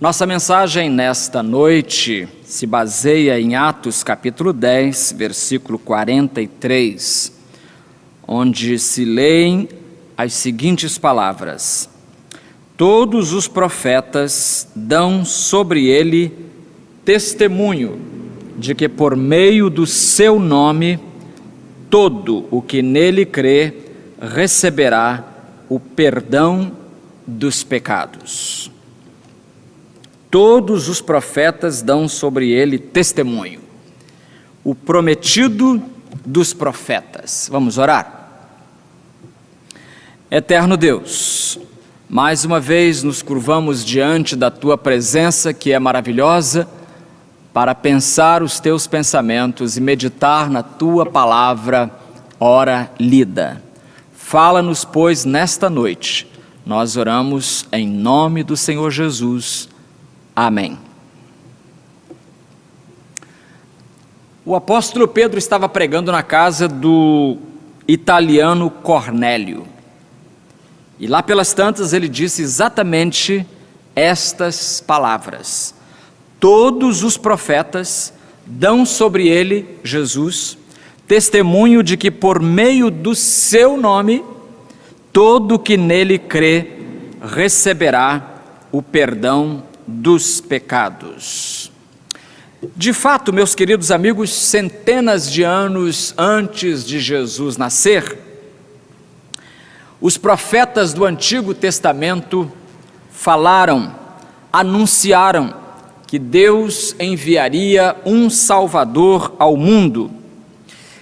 Nossa mensagem nesta noite se baseia em Atos capítulo 10, versículo 43, onde se leem as seguintes palavras: todos os profetas dão sobre ele testemunho de que por meio do seu nome todo o que nele crê receberá o perdão dos pecados. Todos os profetas dão sobre ele testemunho. O prometido dos profetas. Vamos orar? Eterno Deus, mais uma vez nos curvamos diante da Tua presença, que é maravilhosa, para pensar os Teus pensamentos e meditar na Tua palavra, ora lida. Fala-nos, pois, nesta noite. Nós oramos em nome do Senhor Jesus. Amém. O apóstolo Pedro estava pregando na casa do italiano Cornélio. E lá pelas tantas ele disse exatamente estas palavras: todos os profetas dão sobre ele, Jesus, testemunho de que por meio do seu nome, todo que nele crê receberá o perdão dos pecados. De fato, meus queridos amigos, centenas de anos antes de Jesus nascer, os profetas do Antigo Testamento falaram, anunciaram que Deus enviaria um Salvador ao mundo.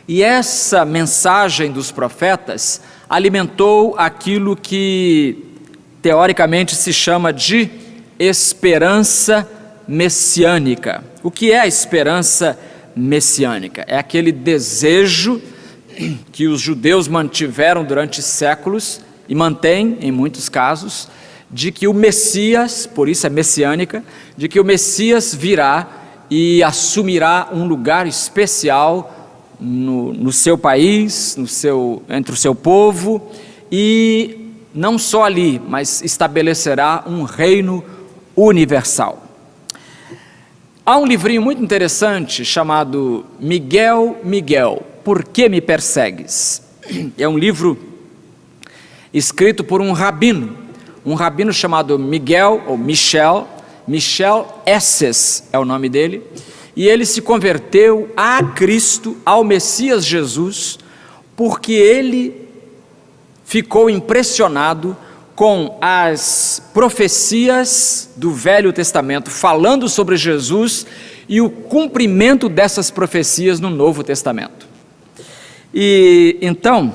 E essa mensagem dos profetas alimentou aquilo que teoricamente se chama de esperança messiânica. O que é a esperança messiânica? É aquele desejo que os judeus mantiveram durante séculos e mantêm em muitos casos, de que o Messias, por isso é messiânica, de que o Messias virá e assumirá um lugar especial no seu país, entre o seu povo, e não só ali, mas estabelecerá um reino universal. Há um livrinho muito interessante chamado Miguel, Miguel, Por que me persegues? É um livro escrito por um rabino chamado Miguel, ou Michel Esses é o nome dele, e ele se converteu a Cristo, ao Messias Jesus, porque ele ficou impressionado com as profecias do Velho Testamento falando sobre Jesus e o cumprimento dessas profecias no Novo Testamento. E então,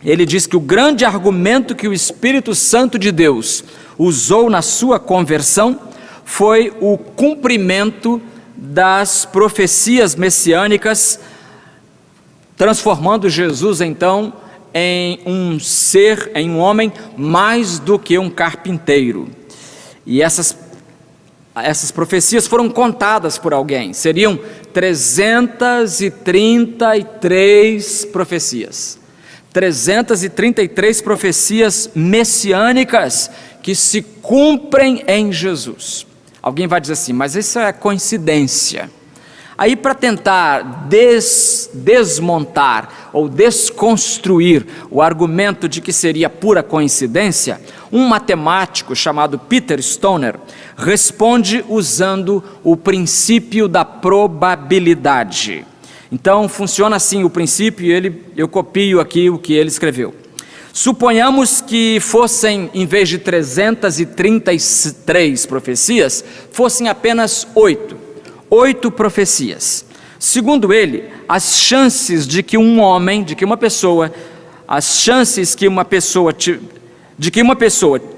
ele diz que o grande argumento que o Espírito Santo de Deus usou na sua conversão foi o cumprimento das profecias messiânicas, transformando Jesus então em um ser, em um homem mais do que um carpinteiro. E essas profecias foram contadas por alguém, seriam 333 profecias. 333 profecias messiânicas que se cumprem em Jesus. Alguém vai dizer assim, mas isso é coincidência. Aí, para tentar desmontar ou desconstruir o argumento de que seria pura coincidência, um matemático chamado Peter Stoner responde usando o princípio da probabilidade. Então, funciona assim o princípio, eu copio aqui o que ele escreveu. Suponhamos que fossem, em vez de 333 profecias, fossem apenas 8 profecias. Segundo ele, as chances de que uma pessoa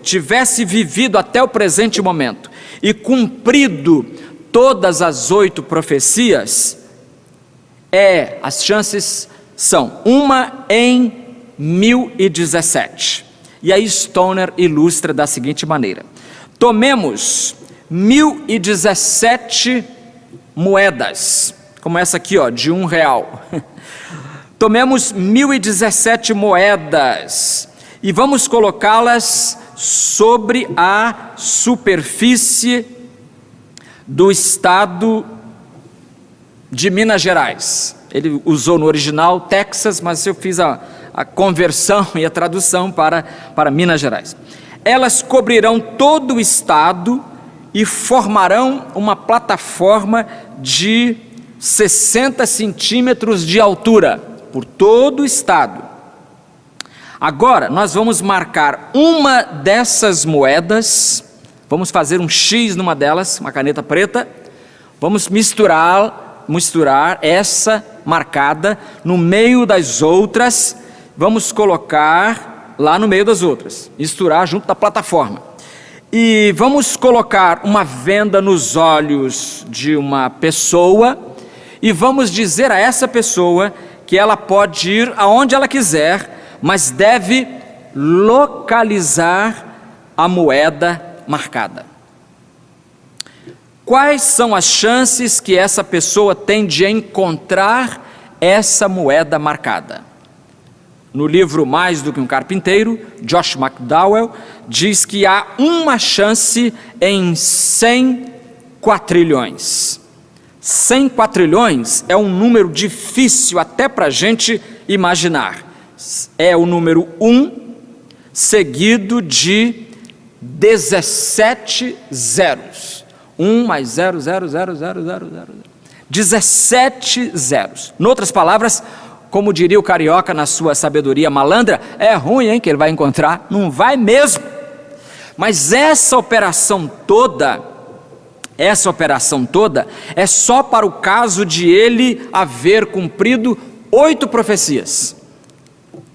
tivesse vivido até o presente momento e cumprido todas as 8 profecias, as chances são 1 em 1017. E aí Stoner ilustra da seguinte maneira: tomemos 1017 moedas, como essa aqui, de R$1. Tomemos 1017 moedas e vamos colocá-las sobre a superfície do estado de Minas Gerais. Ele usou no original Texas, mas eu fiz a conversão e a tradução para Minas Gerais. Elas cobrirão todo o estado e formarão uma plataforma de 60 centímetros de altura por todo o estado. Agora, nós vamos marcar uma dessas moedas, vamos fazer um X numa delas, uma caneta preta, vamos misturar essa marcada no meio das outras, vamos colocar lá no meio das outras, misturar junto da plataforma. E vamos colocar uma venda nos olhos de uma pessoa e vamos dizer a essa pessoa que ela pode ir aonde ela quiser, mas deve localizar a moeda marcada. Quais são as chances que essa pessoa tem de encontrar essa moeda marcada? No livro Mais do que um Carpinteiro, Josh McDowell diz que há uma chance em 100 quatrilhões. 100 quatrilhões é um número difícil até para a gente imaginar. É o número 1 seguido de 17 zeros. 1 mais 0, 0, 0, 0, 0, 0. 17 zeros. Em outras palavras, como diria o carioca na sua sabedoria malandra, é ruim, hein, que ele vai encontrar. Não vai mesmo. Mas essa operação toda é só para o caso de ele haver cumprido 8 profecias.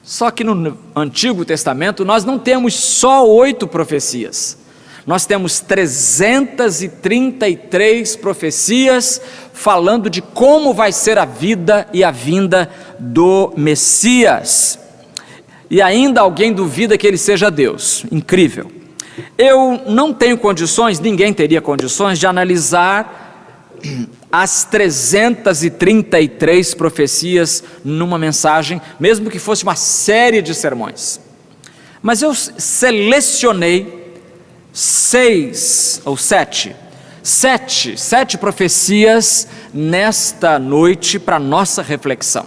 Só que no Antigo Testamento nós não temos só 8 profecias. Nós temos 333 profecias falando de como vai ser a vida e a vinda do Messias. E ainda alguém duvida que ele seja Deus. Incrível. Eu não tenho condições, ninguém teria condições de analisar as 333 profecias numa mensagem, mesmo que fosse uma série de sermões. Mas eu selecionei 7 profecias nesta noite para nossa reflexão.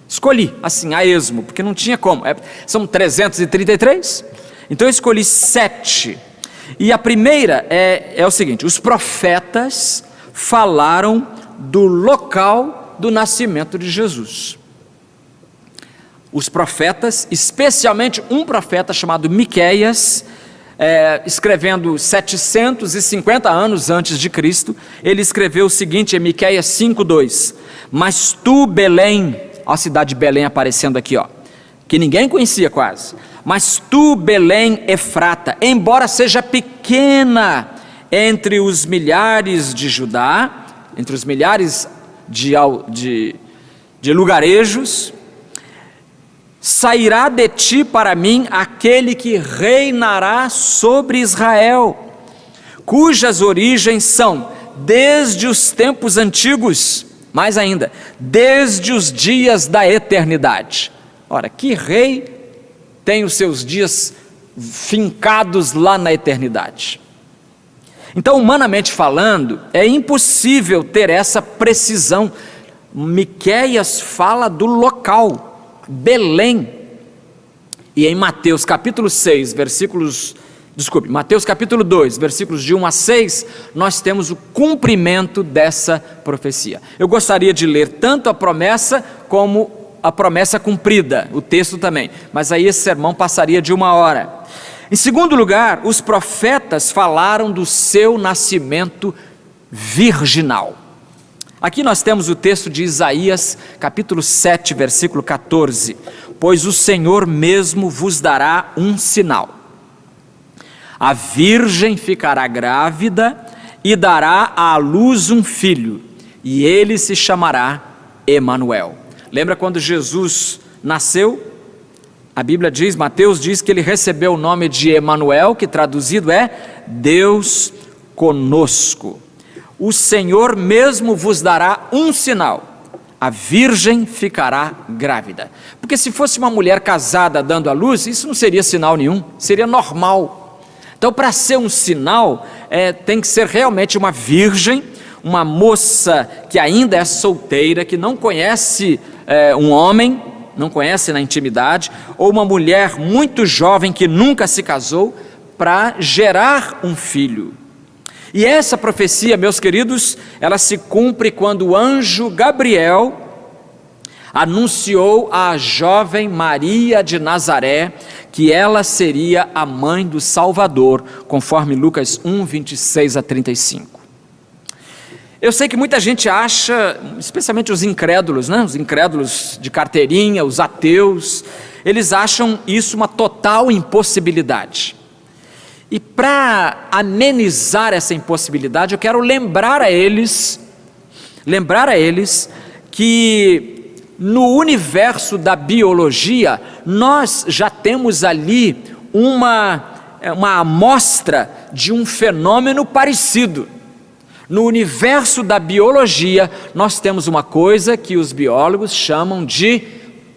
Escolhi assim a esmo, porque não tinha como, são 333, então eu escolhi 7, e a primeira é o seguinte: os profetas falaram do local do nascimento de Jesus. Os profetas, especialmente um profeta chamado Miqueias, escrevendo 750 anos antes de Cristo, ele escreveu o seguinte em Miqueias 5:2: mas tu, Belém, a cidade de Belém aparecendo aqui, que ninguém conhecia quase, mas tu, Belém Efrata, embora seja pequena entre os milhares de Judá, entre os milhares de lugarejos, sairá de ti para mim aquele que reinará sobre Israel, cujas origens são desde os tempos antigos, mais ainda, desde os dias da eternidade. Ora, que rei tem os seus dias fincados lá na eternidade? Então, humanamente falando, é impossível ter essa precisão. Miqueias fala do local, Belém. E em Mateus capítulo 2, versículos de 1 a 6, nós temos o cumprimento dessa profecia. Eu gostaria de ler tanto a promessa como a promessa cumprida, o texto também, mas aí esse sermão passaria de 1 hora. Em segundo lugar, os profetas falaram do seu nascimento virginal. Aqui nós temos o texto de Isaías, capítulo 7, versículo 14. Pois o Senhor mesmo vos dará um sinal. A virgem ficará grávida e dará à luz um filho, e ele se chamará Emanuel. Lembra quando Jesus nasceu? A Bíblia diz, Mateus diz que ele recebeu o nome de Emanuel, que traduzido é Deus conosco. O Senhor mesmo vos dará um sinal: a virgem ficará grávida. Porque se fosse uma mulher casada dando à luz, isso não seria sinal nenhum, seria normal. Então, para ser um sinal, tem que ser realmente uma virgem, uma moça que ainda é solteira, que não conhece um homem, não conhece na intimidade, ou uma mulher muito jovem que nunca se casou, para gerar um filho. E essa profecia, meus queridos, ela se cumpre quando o anjo Gabriel anunciou à jovem Maria de Nazaré que ela seria a mãe do Salvador, conforme Lucas 1, 26 a 35. Eu sei que muita gente acha, especialmente os incrédulos, né? Os incrédulos de carteirinha, os ateus, eles acham isso uma total impossibilidade. E para amenizar essa impossibilidade, eu quero lembrar a eles que no universo da biologia, nós já temos ali uma amostra de um fenômeno parecido. No universo da biologia, nós temos uma coisa que os biólogos chamam de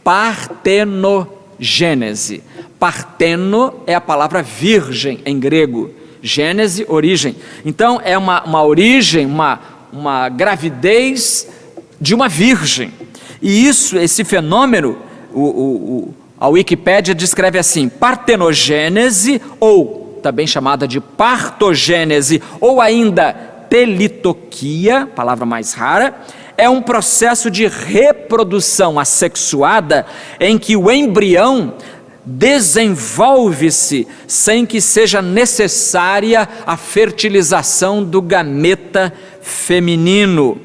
partenogênese. Parteno é a palavra virgem em grego, gênese, origem. Então é uma origem, uma gravidez de uma virgem. E esse fenômeno, a Wikipédia descreve assim: partenogênese, ou também chamada de partogênese, ou ainda telitoquia, palavra mais rara, é um processo de reprodução assexuada em que o embrião desenvolve-se sem que seja necessária a fertilização do gameta feminino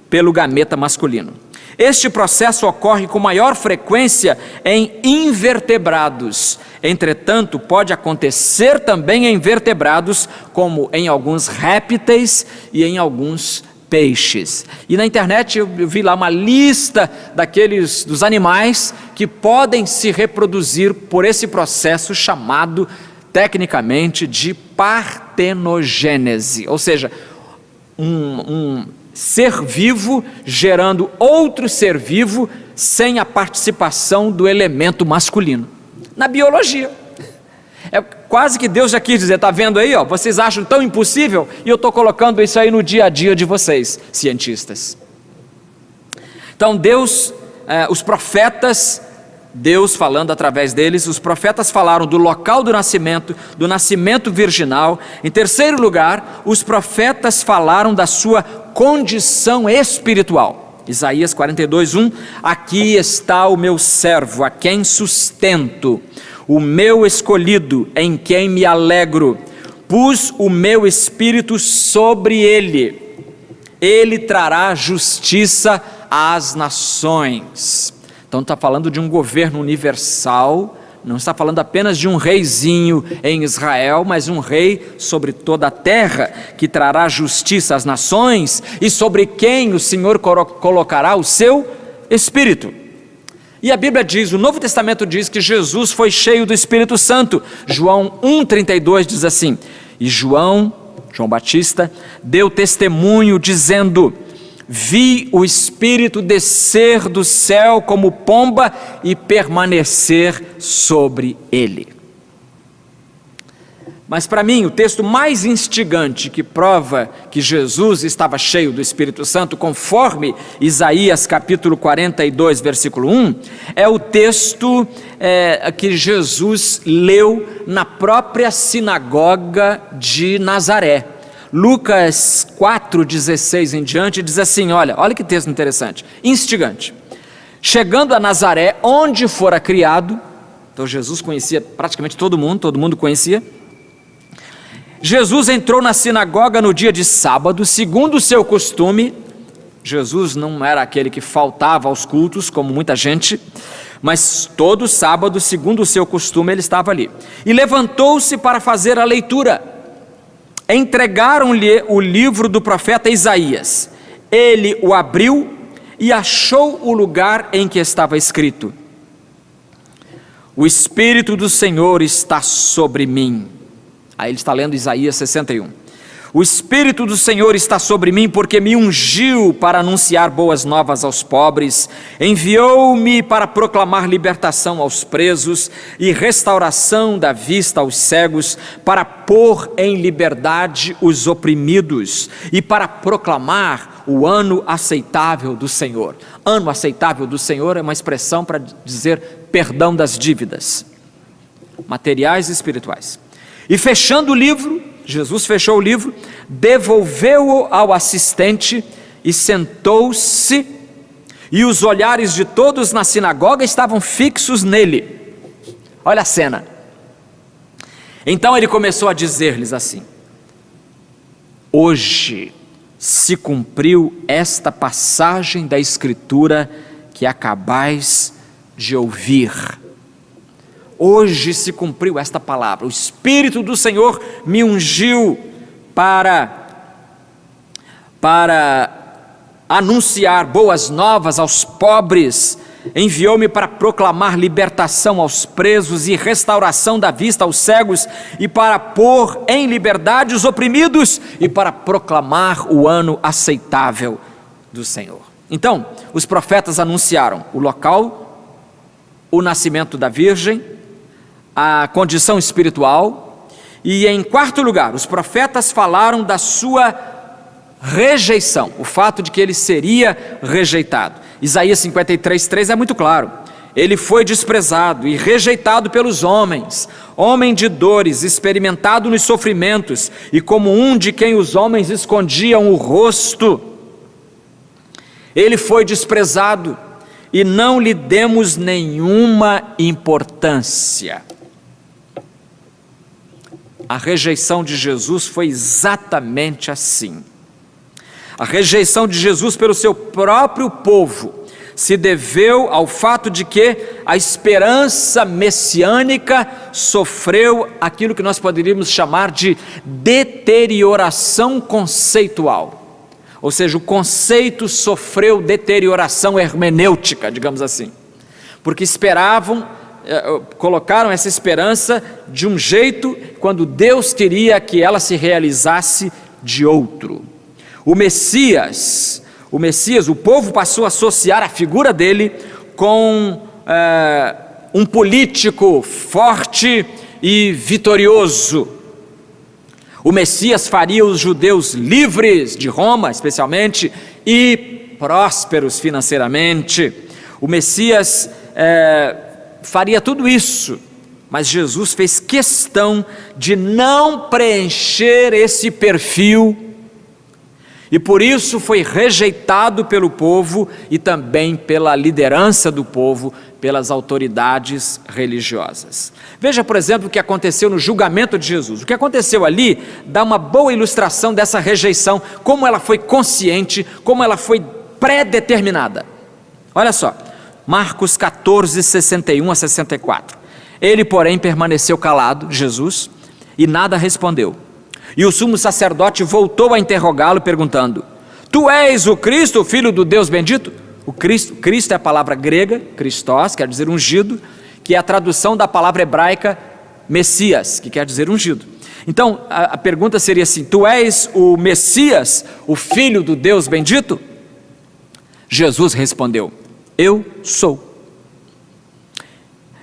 pelo gameta masculino. Este processo ocorre com maior frequência em invertebrados. Entretanto, pode acontecer também em vertebrados, como em alguns répteis e em alguns peixes. E na internet eu vi lá uma lista dos animais que podem se reproduzir por esse processo chamado tecnicamente de partenogênese, ou seja, um ser vivo gerando outro ser vivo sem a participação do elemento masculino. Na biologia. É quase que Deus já quis dizer, está vendo aí, ó, vocês acham tão impossível, e eu estou colocando isso aí no dia a dia de vocês, cientistas. Então Deus, os profetas, Deus falando através deles, os profetas falaram do local do nascimento virginal. Em terceiro lugar, os profetas falaram da sua condição espiritual. Isaías 42:1, aqui está o meu servo, a quem sustento, o meu escolhido, em quem me alegro, pus o meu espírito sobre ele, ele trará justiça às nações. Então está falando de um governo universal, não está falando apenas de um reizinho em Israel, mas um rei sobre toda a terra, que trará justiça às nações, e sobre quem o Senhor colocará o seu Espírito. E a Bíblia diz, o Novo Testamento diz que Jesus foi cheio do Espírito Santo. João 1,32 diz assim, e João Batista, deu testemunho dizendo, vi o Espírito descer do céu como pomba e permanecer sobre ele. Mas para mim, o texto mais instigante que prova que Jesus estava cheio do Espírito Santo, conforme Isaías capítulo 42, versículo 1, é o texto que Jesus leu na própria sinagoga de Nazaré. Lucas 4,16 em diante diz assim, olha que texto interessante, instigante. Chegando a Nazaré, onde fora criado, então Jesus conhecia praticamente todo mundo conhecia. Jesus entrou na sinagoga no dia de sábado, segundo o seu costume. Jesus não era aquele que faltava aos cultos, como muita gente, mas todo sábado, segundo o seu costume, ele estava ali. E levantou-se para fazer a leitura. Entregaram-lhe o livro do profeta Isaías. Ele o abriu e achou o lugar em que estava escrito: o Espírito do Senhor está sobre mim. Aí ele está lendo Isaías 61. O Espírito do Senhor está sobre mim, porque me ungiu para anunciar boas novas aos pobres, enviou-me para proclamar libertação aos presos e restauração da vista aos cegos, para pôr em liberdade os oprimidos e para proclamar o ano aceitável do Senhor. Ano aceitável do Senhor é uma expressão para dizer perdão das dívidas materiais e espirituais. E fechando o livro, Jesus fechou o livro, devolveu-o ao assistente e sentou-se, e os olhares de todos na sinagoga estavam fixos nele. Olha a cena. Então ele começou a dizer-lhes assim: hoje se cumpriu esta passagem da Escritura que acabais de ouvir. Hoje se cumpriu esta palavra. O Espírito do Senhor me ungiu para anunciar boas novas aos pobres, enviou-me para proclamar libertação aos presos e restauração da vista aos cegos, e para pôr em liberdade os oprimidos, e para proclamar o ano aceitável do Senhor. Então, os profetas anunciaram o local, o nascimento da Virgem, a condição espiritual, e em quarto lugar, os profetas falaram da sua rejeição, o fato de que ele seria rejeitado. Isaías 53:3 é muito claro: ele foi desprezado e rejeitado pelos homens, homem de dores, experimentado nos sofrimentos, e como um de quem os homens escondiam o rosto. Ele foi desprezado e não lhe demos nenhuma importância. A rejeição de Jesus foi exatamente assim. A rejeição de Jesus pelo seu próprio povo se deveu ao fato de que a esperança messiânica sofreu aquilo que nós poderíamos chamar de deterioração conceitual. Ou seja, o conceito sofreu deterioração hermenêutica, digamos assim, porque colocaram essa esperança de um jeito, quando Deus queria que ela se realizasse de outro. O Messias, o povo passou a associar a figura dele com um político forte e vitorioso. O Messias faria os judeus livres de Roma, especialmente, e prósperos financeiramente. O Messias faria tudo isso, mas Jesus fez questão de não preencher esse perfil, e por isso foi rejeitado pelo povo e também pela liderança do povo, pelas autoridades religiosas. Veja, por exemplo, o que aconteceu no julgamento de Jesus. O que aconteceu ali dá uma boa ilustração dessa rejeição, como ela foi consciente, como ela foi pré-determinada. Olha só, Marcos 14, 61 a 64. Ele, porém, permaneceu calado, Jesus, e nada respondeu. E o sumo sacerdote voltou a interrogá-lo, perguntando: tu és o Cristo, o Filho do Deus bendito? O Cristo é a palavra grega, Christos, quer dizer ungido, que é a tradução da palavra hebraica Messias, que quer dizer ungido. Então, a pergunta seria assim: tu és o Messias, o Filho do Deus bendito? Jesus respondeu: eu sou.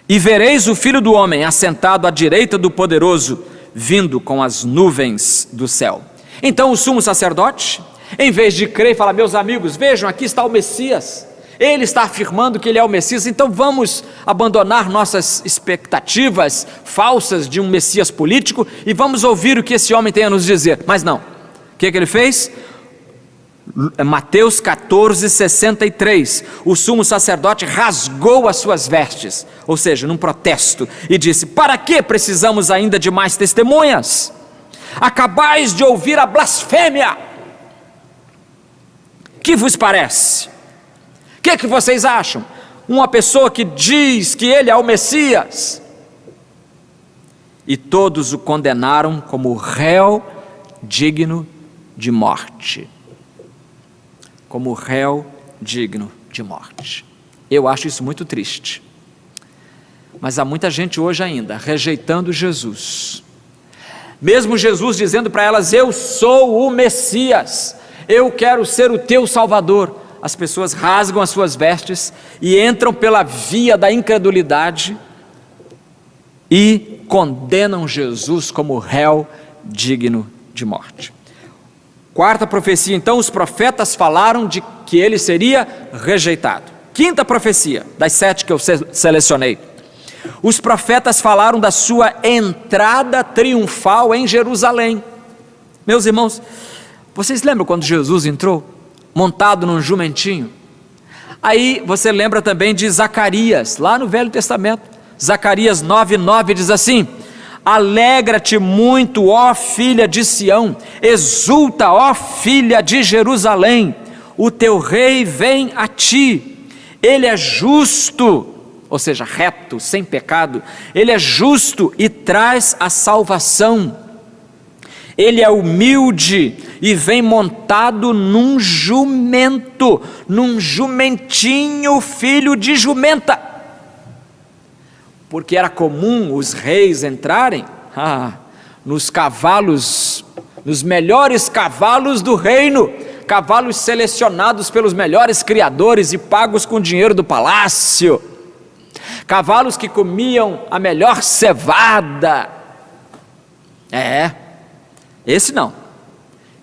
E vereis o Filho do Homem assentado à direita do Poderoso, vindo com as nuvens do céu. Então o sumo sacerdote, em vez de crer, fala: meus amigos, vejam, aqui está o Messias, ele está afirmando que ele é o Messias, então vamos abandonar nossas expectativas falsas de um Messias político e vamos ouvir o que esse homem tem a nos dizer. Mas não, o que ele fez? Mateus 14, 63, o sumo sacerdote rasgou as suas vestes, ou seja, num protesto, e disse: para que precisamos ainda de mais testemunhas? Acabais de ouvir a blasfêmia. Que vos parece? O que vocês acham? Uma pessoa que diz que ele é o Messias. E todos o condenaram como réu digno de morte. Como réu digno de morte. Eu acho isso muito triste. Mas há muita gente hoje ainda rejeitando Jesus, Mesmo Jesus dizendo para elas: eu sou o Messias, eu quero ser o teu Salvador, as pessoas rasgam as suas vestes e entram pela via da incredulidade e condenam Jesus como réu digno de morte. Quarta profecia, então, os profetas falaram de que ele seria rejeitado. Quinta profecia, das 7 que eu selecionei, os profetas falaram da sua entrada triunfal em Jerusalém. Meus irmãos, vocês lembram quando Jesus entrou, montado num jumentinho? Aí você lembra também de Zacarias, lá no Velho Testamento. Zacarias 9:9 diz assim: alegra-te muito, ó filha de Sião, exulta, ó filha de Jerusalém, o teu rei vem a ti, ele é justo, ou seja, reto, sem pecado, ele é justo e traz a salvação, ele é humilde e vem montado num jumento, num jumentinho, filho de jumenta. Porque era comum os reis entrarem nos cavalos, nos melhores cavalos do reino, cavalos selecionados pelos melhores criadores e pagos com dinheiro do palácio, cavalos que comiam a melhor cevada. Esse não,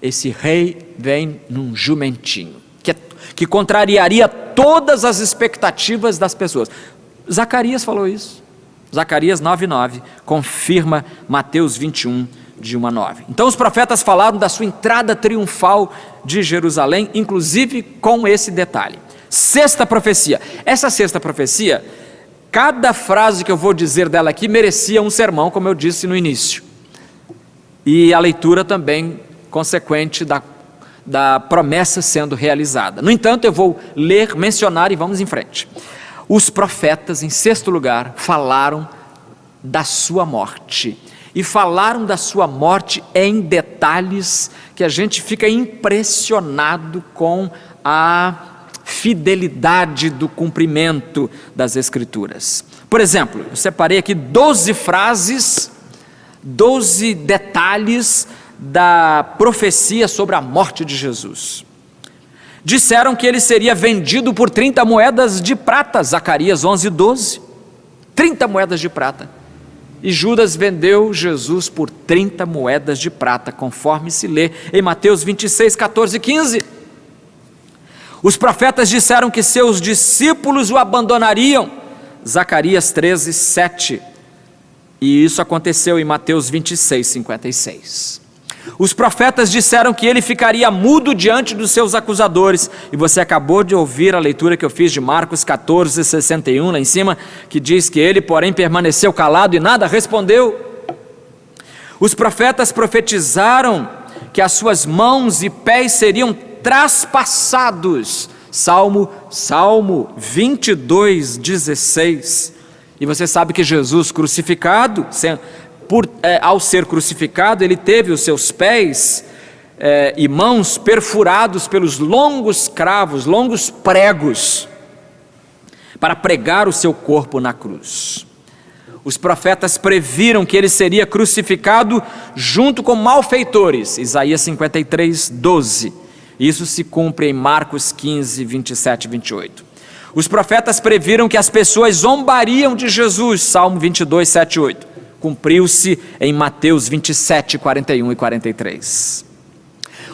esse rei vem num jumentinho, que contrariaria todas as expectativas das pessoas. Zacarias falou isso. Zacarias 9:9 confirma Mateus 21, de 1 a 9. Então os profetas falaram da sua entrada triunfal de Jerusalém, inclusive com esse detalhe. Sexta profecia. Essa sexta profecia, cada frase que eu vou dizer dela aqui merecia um sermão, como eu disse no início. E a leitura também consequente da promessa sendo realizada. No entanto, eu vou ler, mencionar e vamos em frente. Os profetas, em sexto lugar, falaram da sua morte. E falaram da sua morte em detalhes que a gente fica impressionado com a fidelidade do cumprimento das Escrituras. Por exemplo, eu separei aqui 12 frases, 12 detalhes da profecia sobre a morte de Jesus. Disseram que ele seria vendido por 30 moedas de prata, Zacarias 11:12, 30 moedas de prata, e Judas vendeu Jesus por 30 moedas de prata, conforme se lê em Mateus 26, 14 e 15, os profetas disseram que seus discípulos o abandonariam, Zacarias 13, 7, e isso aconteceu em Mateus 26, 56, os profetas disseram que ele ficaria mudo diante dos seus acusadores, e você acabou de ouvir a leitura que eu fiz de Marcos 14, 61, lá em cima, que diz que ele, porém, permaneceu calado e nada respondeu. Os profetas profetizaram que as suas mãos e pés seriam traspassados, Salmo 22, 16, e você sabe que Jesus crucificado, ao ser crucificado, ele teve os seus pés e mãos perfurados pelos longos cravos, longos pregos, para pregar o seu corpo na cruz. Os profetas previram que ele seria crucificado junto com malfeitores, Isaías 53, 12, isso se cumpre em Marcos 15, 27 e 28. Os profetas previram que as pessoas zombariam de Jesus, Salmo 22, 7 e 8. Cumpriu-se em Mateus 27, 41 e 43.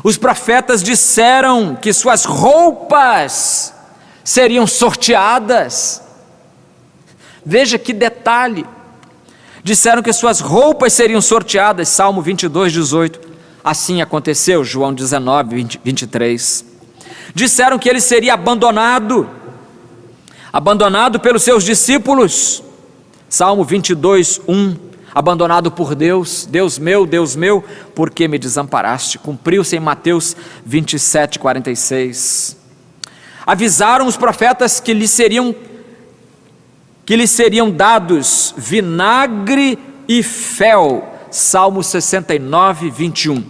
Os profetas disseram que suas roupas seriam sorteadas. Veja que detalhe. Disseram que suas roupas seriam sorteadas, Salmo 22, 18. Assim aconteceu, João 19, 23. Disseram que ele seria abandonado pelos seus discípulos, Salmo 22, 1. Abandonado por Deus, Deus meu, por que me desamparaste? Cumpriu-se em Mateus 27, 46. Avisaram os profetas que lhe seriam dados vinagre e fel, Salmo 69, 21.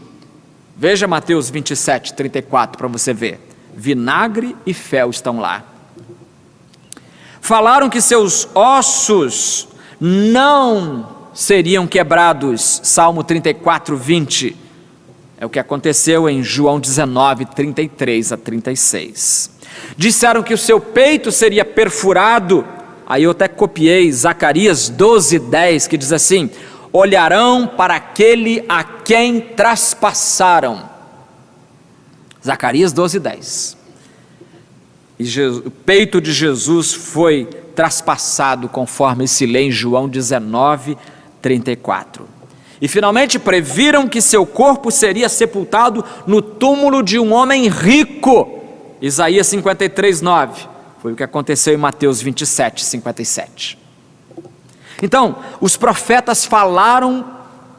Veja Mateus 27, 34 para você ver. Vinagre e fel estão lá. Falaram que seus ossos não seriam quebrados. Salmo 34, 20. É o que aconteceu em João 19, 33 a 36. Disseram que o seu peito seria perfurado. Aí eu até copiei Zacarias 12, 10, que diz assim: olharão para aquele a quem traspassaram. Zacarias 12, 10. E o peito de Jesus foi traspassado, conforme se lê em João 19, 34. E finalmente previram que seu corpo seria sepultado no túmulo de um homem rico. Isaías 53, 9. Foi o que aconteceu em Mateus 27, 57. Então, os profetas falaram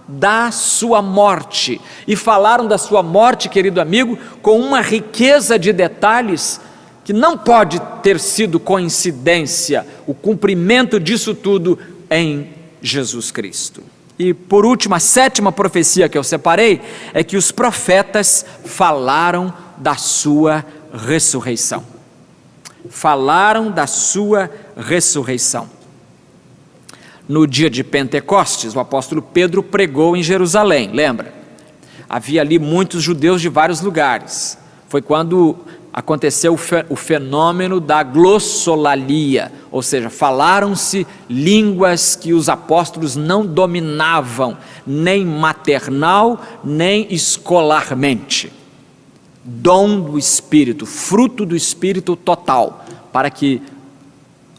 da sua morte. E falaram da sua morte, querido amigo, com uma riqueza de detalhes que não pode ter sido coincidência, o cumprimento disso tudo em Jesus Cristo. E por último, a sétima profecia que eu separei é que os profetas falaram da sua ressurreição. Falaram da sua ressurreição. No dia de Pentecostes, o apóstolo Pedro pregou em Jerusalém, lembra? Havia ali muitos judeus de vários lugares. Foi quando aconteceu o fenômeno da glossolalia, ou seja, falaram-se línguas que os apóstolos não dominavam, nem maternal, nem escolarmente. Dom do Espírito, fruto do Espírito total, para que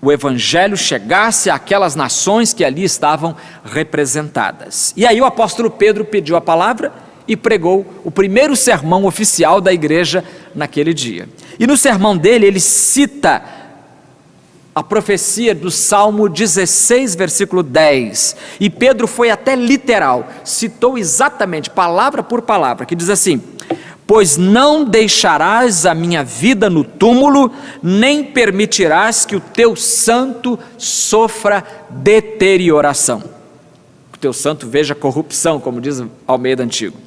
o Evangelho chegasse àquelas nações que ali estavam representadas. E aí o apóstolo Pedro pediu a palavra e pregou o primeiro sermão oficial da igreja naquele dia. E no sermão dele, ele cita a profecia do Salmo 16, versículo 10. E Pedro foi até literal, citou exatamente, palavra por palavra, que diz assim: pois não deixarás a minha vida no túmulo, nem permitirás que o teu santo sofra deterioração. O teu santo veja corrupção, como diz Almeida Antigo.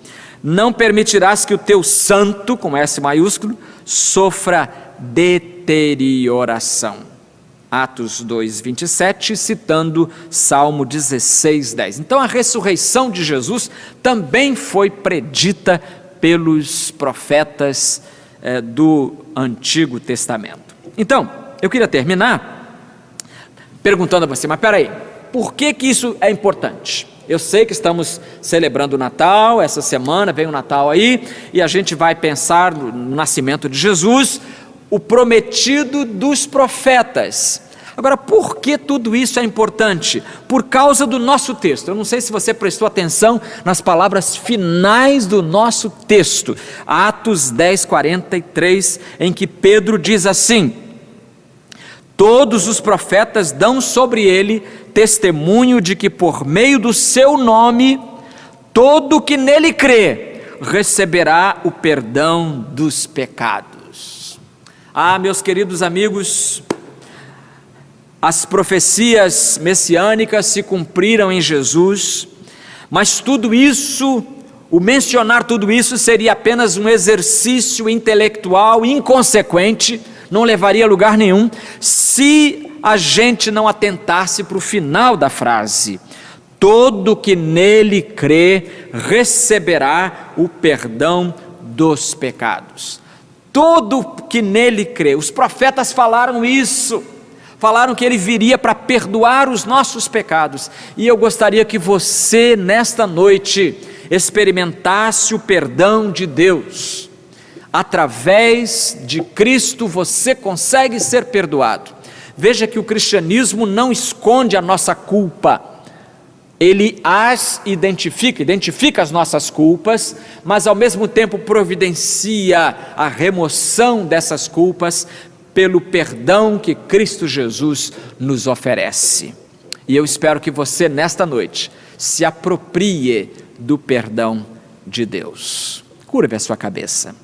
Não permitirás que o teu santo, com S maiúsculo, sofra deterioração. Atos 2, 27, citando Salmo 16, 10. Então a ressurreição de Jesus também foi predita pelos profetas do Antigo Testamento. Então, eu queria terminar perguntando a você, mas peraí, por que isso é importante? Eu sei que estamos celebrando o Natal, essa semana vem o Natal aí, e a gente vai pensar no nascimento de Jesus, o prometido dos profetas. Agora, por que tudo isso é importante? Por causa do nosso texto. Eu não sei se você prestou atenção nas palavras finais do nosso texto, Atos 10, 43, em que Pedro diz assim: todos os profetas dão sobre ele testemunho de que por meio do seu nome, todo que nele crê, receberá o perdão dos pecados. Ah, meus queridos amigos, as profecias messiânicas se cumpriram em Jesus, mas tudo isso, o mencionar tudo isso seria apenas um exercício intelectual inconsequente, não levaria a lugar nenhum, se a gente não atentasse para o final da frase: todo que nele crê receberá o perdão dos pecados. Todo que nele crê, os profetas falaram isso, falaram que ele viria para perdoar os nossos pecados, e eu gostaria que você nesta noite experimentasse o perdão de Deus. Através de Cristo você consegue ser perdoado. Veja que o cristianismo não esconde a nossa culpa, ele as identifica as nossas culpas, mas ao mesmo tempo providencia a remoção dessas culpas pelo perdão que Cristo Jesus nos oferece. E eu espero que você nesta noite se aproprie do perdão de Deus. Curve a sua cabeça.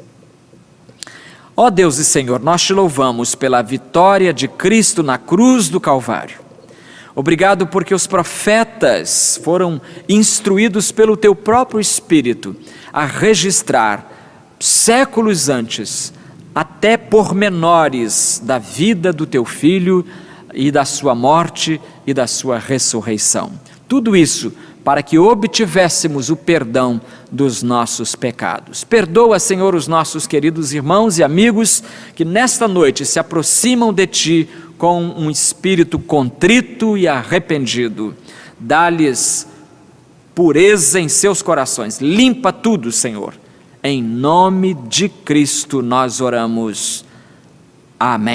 Ó Deus e Senhor, nós te louvamos pela vitória de Cristo na cruz do Calvário. Obrigado porque os profetas foram instruídos pelo teu próprio Espírito a registrar séculos antes, até pormenores da vida do teu Filho e da sua morte e da sua ressurreição. tudo isso para que obtivéssemos o perdão dos nossos pecados. Perdoa, Senhor, os nossos queridos irmãos e amigos que nesta noite se aproximam de Ti com um espírito contrito e arrependido. Dá-lhes pureza em seus corações. Limpa tudo, Senhor. Em nome de Cristo nós oramos. Amém.